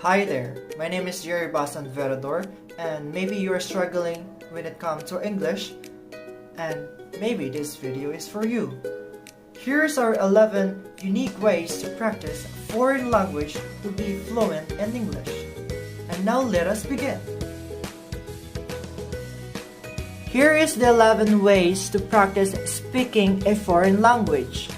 Hi there, my name is Jerry Basan Verador, and maybe you are struggling when it comes to English, and maybe this video is for you. Here's our 11 unique ways to practice a foreign language to be fluent in English. And now let us begin. Here is the 11 ways to practice speaking a foreign language.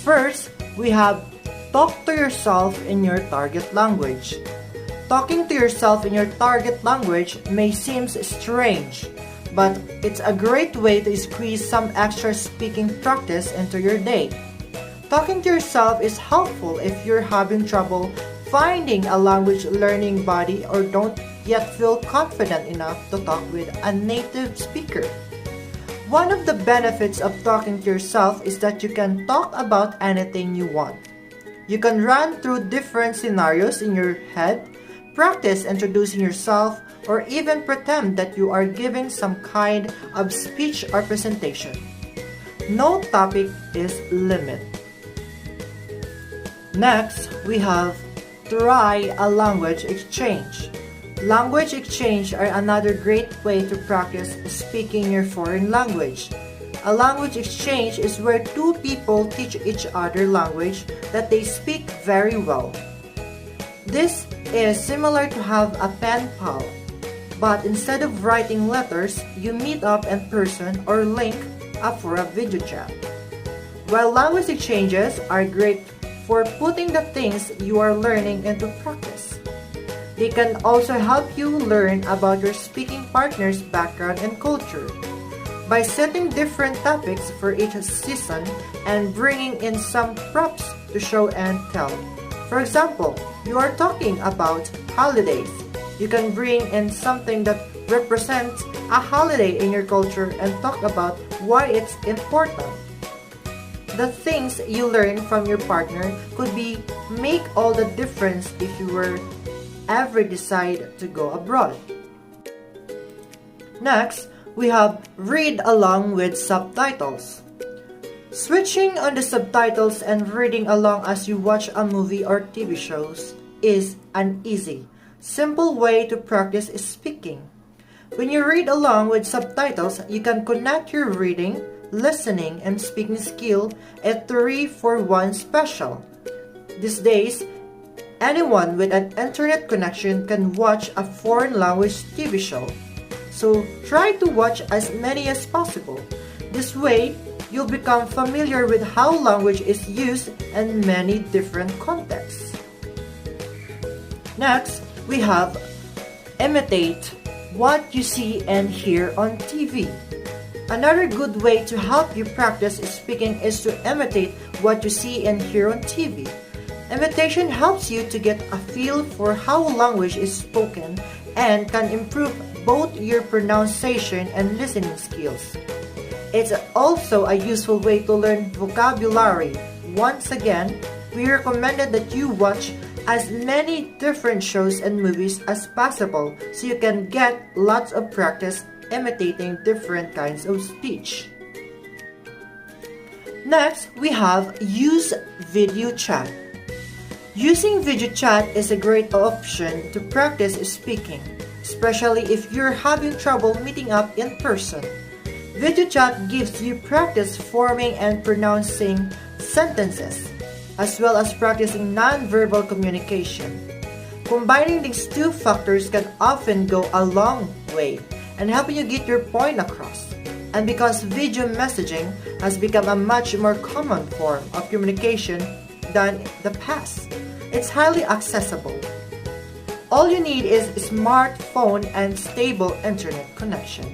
First, we have talk to yourself in your target language. Talking to yourself in your target language may seem strange, but it's a great way to squeeze some extra speaking practice into your day. Talking to yourself is helpful if you're having trouble finding a language learning buddy or don't yet feel confident enough to talk with a native speaker. One of the benefits of talking to yourself is that you can talk about anything you want. You can run through different scenarios in your head, practice introducing yourself, or even pretend that you are giving some kind of speech or presentation. No topic is limit. Next, we have try a language exchange. Language exchange are another great way to practice speaking your foreign language. A language exchange is where two people teach each other language that they speak very well. This is similar to have a pen pal, but instead of writing letters, you meet up in person or link up for a video chat. While language exchanges are great for putting the things you are learning into practice, they can also help you learn about your speaking partner's background and culture. By setting different topics for each season and bringing in some props to show and tell. For example, you are talking about holidays. You can bring in something that represents a holiday in your culture and talk about why it's important. The things you learn from your partner could make all the difference if you were ever decide to go abroad. Next, we have read along with subtitles. Switching on the subtitles and reading along as you watch a movie or TV shows is an easy, simple way to practice speaking. When you read along with subtitles, you can connect your reading, listening, and speaking skill at 3-for-1 special. These days, anyone with an internet connection can watch a foreign language TV show. So try to watch as many as possible. This way, you'll become familiar with how language is used in many different contexts. Next, we have imitate what you see and hear on TV. Another good way to help you practice speaking is to imitate what you see and hear on TV. Imitation helps you to get a feel for how language is spoken and can improve both your pronunciation and listening skills. It's also a useful way to learn vocabulary. Once again, we recommended that you watch as many different shows and movies as possible so you can get lots of practice imitating different kinds of speech. Next, we have use video chat. Using video chat is a great option to practice speaking, especially if you're having trouble meeting up in person. Video chat gives you practice forming and pronouncing sentences, as well as practicing non-verbal communication. Combining these two factors can often go a long way and help you get your point across. And because video messaging has become a much more common form of communication than the past, it's highly accessible. All you need is a smartphone and stable internet connection.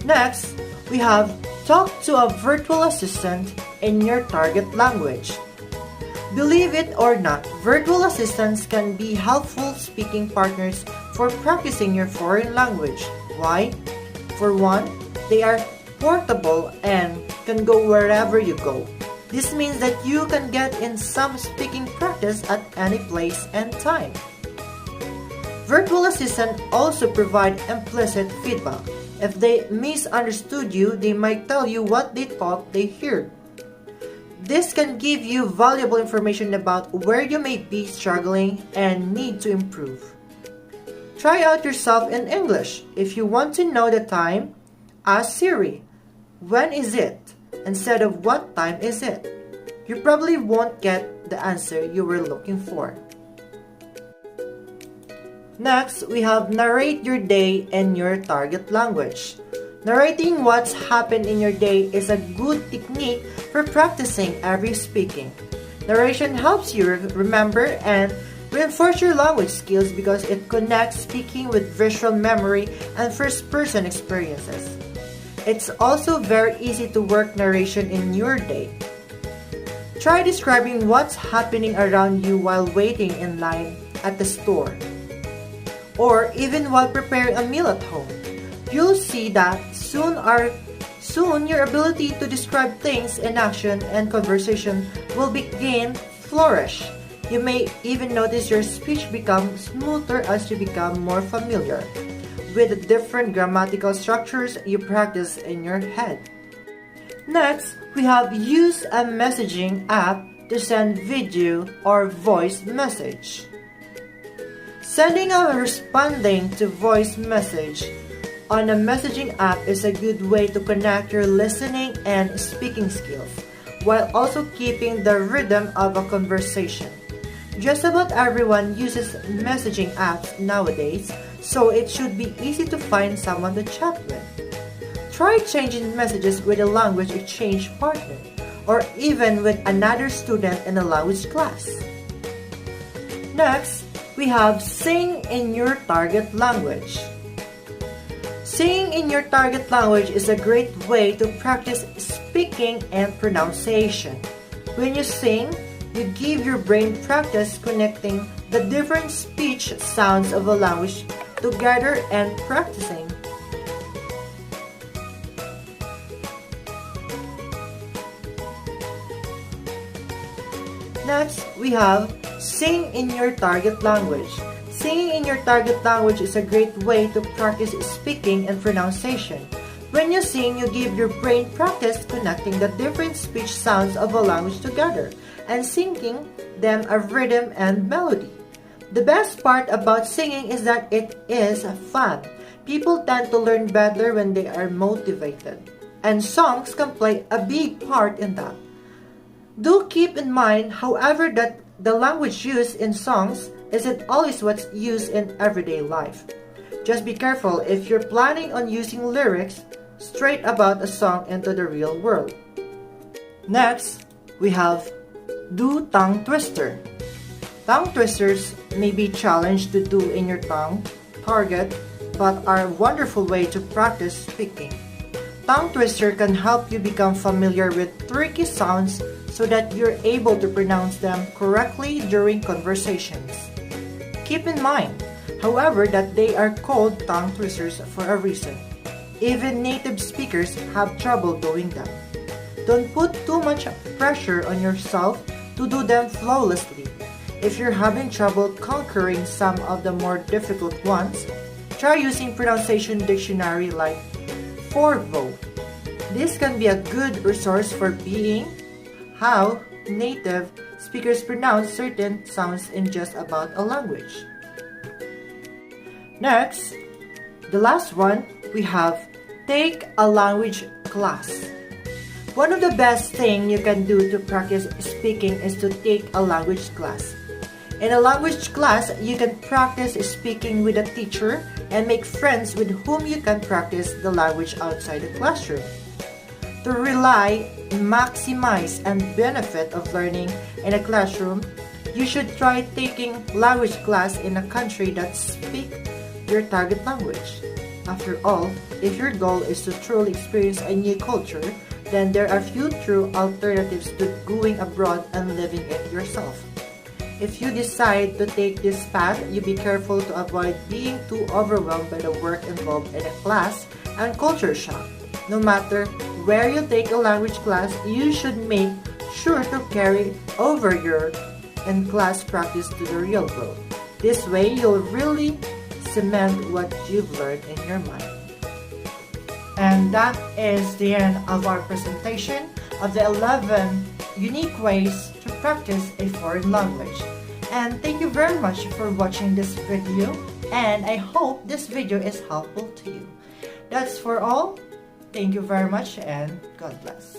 Next, we have talk to a virtual assistant in your target language. Believe it or not, virtual assistants can be helpful speaking partners for practicing your foreign language. Why? For one, they are portable and can go wherever you go. This means that you can get in some speaking practice at any place and time. Virtual assistants also provide implicit feedback. If they misunderstood you, they might tell you what they thought they heard. This can give you valuable information about where you may be struggling and need to improve. Try out yourself in English. If you want to know the time, ask Siri, "When is it?" instead of "What time is it?" You probably won't get the answer you were looking for. Next, we have narrate your day in your target language. Narrating what's happened in your day is a good technique for practicing every speaking. Narration helps you remember and reinforce your language skills because it connects speaking with visual memory and first-person experiences. It's also very easy to work narration in your day. Try describing what's happening around you while waiting in line at the store, or even while preparing a meal at home. You'll see that soon your ability to describe things in action and conversation will begin flourish. You may even notice your speech become smoother as you become more familiar with the different grammatical structures you practice in your head. Next, we have use a messaging app to send video or voice message. Sending or responding to voice message on a messaging app is a good way to connect your listening and speaking skills while also keeping the rhythm of a conversation. Just about everyone uses messaging apps nowadays, so it should be easy to find someone to chat with. Try exchanging messages with a language exchange partner or even with another student in a language class. Next, we have sing in your target language. Singing in your target language is a great way to practice speaking and pronunciation. When you sing, you give your brain practice connecting the different speech sounds of a language together and practicing. Next, we have sing in your target language. Singing in your target language is a great way to practice speaking and pronunciation. When you sing, you give your brain practice connecting the different speech sounds of a language together and singing them a rhythm and melody. The best part about singing is that it is fun. People tend to learn better when they are motivated, and songs can play a big part in that. Do keep in mind, however, that the language used in songs isn't always what's used in everyday life. Just be careful if you're planning on using lyrics straight about a song into the real world. Next, we have do tongue twister. Tongue twisters may be challenged to do in your tongue target, but are a wonderful way to practice speaking. Tongue twister can help you become familiar with tricky sounds so that you're able to pronounce them correctly during conversations. Keep in mind, however, that they are called tongue twisters for a reason. Even native speakers have trouble doing them. Don't put too much pressure on yourself to do them flawlessly. If you're having trouble conquering some of the more difficult ones, try using pronunciation dictionary like Forvo. This can be a good resource for being how native speakers pronounce certain sounds in just about a language. Next, the last one, we have take a language class. One of the best things you can do to practice speaking is to take a language class. In a language class, you can practice speaking with a teacher and make friends with whom you can practice the language outside the classroom. To maximize and benefit of learning in a classroom, you should try taking language class in a country that speaks your target language. After all, if your goal is to truly experience a new culture, then there are few true alternatives to going abroad and living it yourself. If you decide to take this path, you be careful to avoid being too overwhelmed by the work involved in a class and culture shock. No matter where you take a language class, you should make sure to carry over your in-class practice to the real world. This way, you'll really cement what you've learned in your mind. And that is the end of our presentation of the 11 unique ways to practice a foreign language. And thank you very much for watching this video, and I hope this video is helpful to you. That's for all. Thank you very much, and God bless.